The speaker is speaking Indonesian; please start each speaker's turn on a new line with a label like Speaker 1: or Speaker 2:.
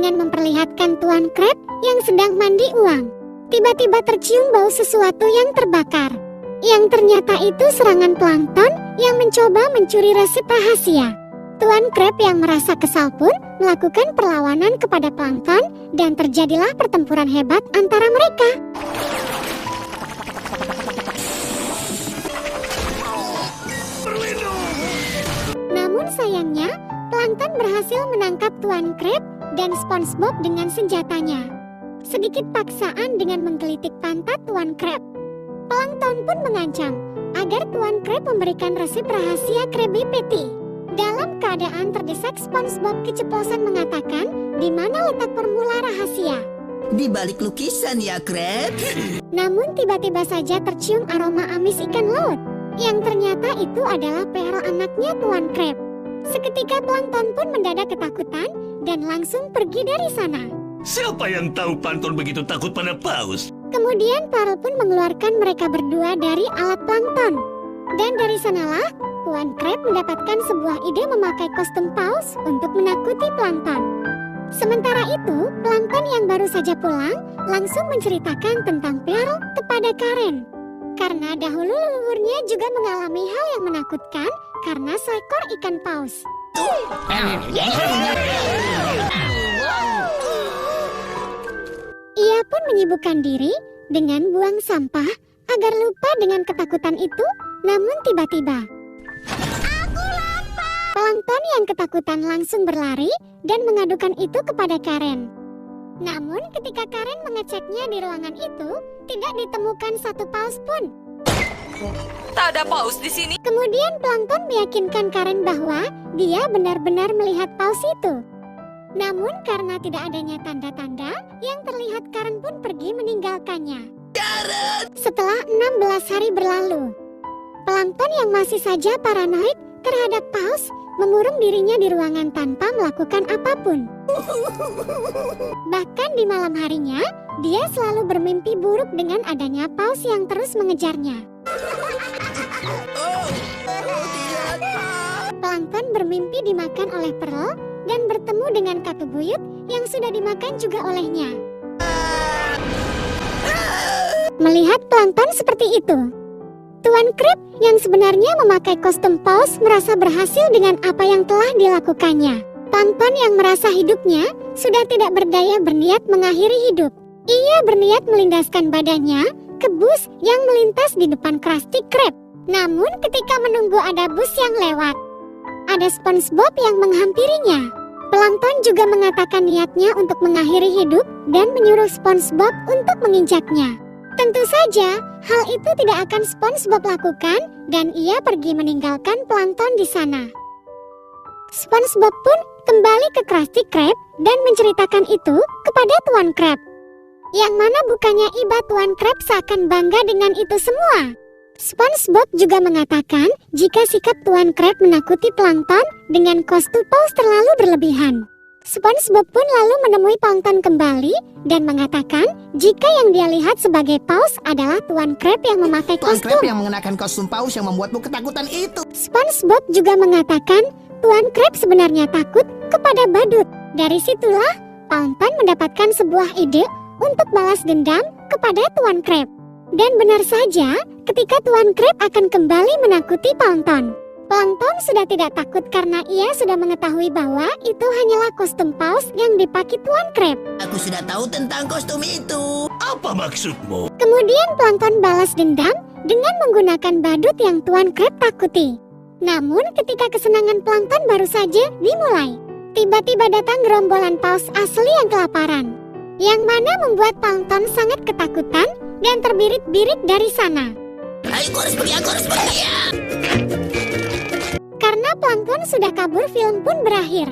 Speaker 1: dengan memperlihatkan Tuan Crab yang sedang mandi uang. Tiba-tiba tercium bau sesuatu yang terbakar. Yang ternyata itu serangan plankton yang mencoba mencuri resep rahasia. Tuan Crab yang merasa kesal pun melakukan perlawanan kepada plankton dan terjadilah pertempuran hebat antara mereka. Namun sayangnya, plankton berhasil menangkap Tuan Crab dan SpongeBob dengan senjatanya. Sedikit paksaan dengan menggelitik pantat Tuan Crab. Plankton pun mengancam agar Tuan Crab memberikan resep rahasia Krabby Patty. Dalam keadaan terdesak, SpongeBob keceplosan mengatakan di mana letak formula rahasia.
Speaker 2: Di balik lukisan ya, Crab.
Speaker 1: Namun tiba-tiba saja tercium aroma amis ikan laut. Yang ternyata itu adalah Pearl, anaknya Tuan Crab. Seketika plankton pun mendadak ketakutan dan langsung pergi dari sana.
Speaker 3: Siapa yang tahu plankton begitu takut pada paus?
Speaker 1: Kemudian Pearl pun mengeluarkan mereka berdua dari alat plankton. Dan dari sanalah Tuan Crab mendapatkan sebuah ide memakai kostum paus untuk menakuti plankton. Sementara itu, plankton yang baru saja pulang langsung menceritakan tentang Pearl kepada Karen. Karena dahulu leluhurnya juga mengalami hal yang menakutkan karena seekor ikan paus. Ia pun menyibukkan diri dengan buang sampah agar lupa dengan ketakutan itu. Namun tiba-tiba plankton yang ketakutan langsung berlari dan mengadukan itu kepada Karen. Namun ketika Karen mengeceknya di ruangan itu, tidak ditemukan satu paus pun.
Speaker 4: Tak ada paus di sini.
Speaker 1: Kemudian plankton meyakinkan Karen bahwa dia benar-benar melihat paus itu. Namun karena tidak adanya tanda-tanda yang terlihat, Karen pun pergi meninggalkannya. Setelah 16 hari berlalu, plankton yang masih saja paranoid terhadap paus mengurung dirinya di ruangan tanpa melakukan apapun. Bahkan di malam harinya, dia selalu bermimpi buruk dengan adanya paus yang terus mengejarnya. Plankton bermimpi dimakan oleh Pearl dan bertemu dengan Katu Buyut yang sudah dimakan juga olehnya. Melihat plankton seperti itu, Tuan Crab yang sebenarnya memakai kostum paus merasa berhasil dengan apa yang telah dilakukannya. Plankton yang merasa hidupnya sudah tidak berdaya berniat mengakhiri hidup. Ia berniat melindaskan badannya ke bus yang melintas di depan Krusty Krab. Namun ketika menunggu ada bus yang lewat, ada SpongeBob yang menghampirinya. Plankton juga mengatakan niatnya untuk mengakhiri hidup dan menyuruh SpongeBob untuk menginjaknya. Tentu saja, hal itu tidak akan SpongeBob lakukan dan ia pergi meninggalkan plankton di sana. SpongeBob pun kembali ke Krusty Krab dan menceritakan itu kepada Tuan Crab. Yang mana bukannya iba Tuan Crab seakan bangga dengan itu semua. SpongeBob juga mengatakan jika sikap Tuan Crab menakuti plankton dengan kostum paus terlalu berlebihan. SpongeBob pun lalu menemui plankton kembali dan mengatakan jika yang dia lihat sebagai paus adalah Tuan Crab yang memakai
Speaker 2: Tuan
Speaker 1: kostum.
Speaker 2: Crab yang mengenakan kostum paus yang membuatmu ketakutan itu.
Speaker 1: SpongeBob juga mengatakan Tuan Crab sebenarnya takut kepada badut. Dari situlah plankton mendapatkan sebuah ide untuk balas dendam kepada Tuan Crab. Dan benar saja, ketika Tuan Crab akan kembali menakuti plankton, plankton sudah tidak takut karena ia sudah mengetahui bahwa itu hanyalah kostum paus yang dipakai Tuan Crab.
Speaker 2: Aku sudah tahu tentang kostum itu.
Speaker 3: Apa maksudmu?
Speaker 1: Kemudian plankton balas dendam dengan menggunakan badut yang Tuan Crab takuti. Namun ketika kesenangan plankton baru saja dimulai, tiba-tiba datang gerombolan paus asli yang kelaparan, yang mana membuat plankton sangat ketakutan dan terbirit-birit dari sana.
Speaker 2: Ayo, aku harus pergi ya.
Speaker 1: Karena plankton sudah kabur, film pun berakhir.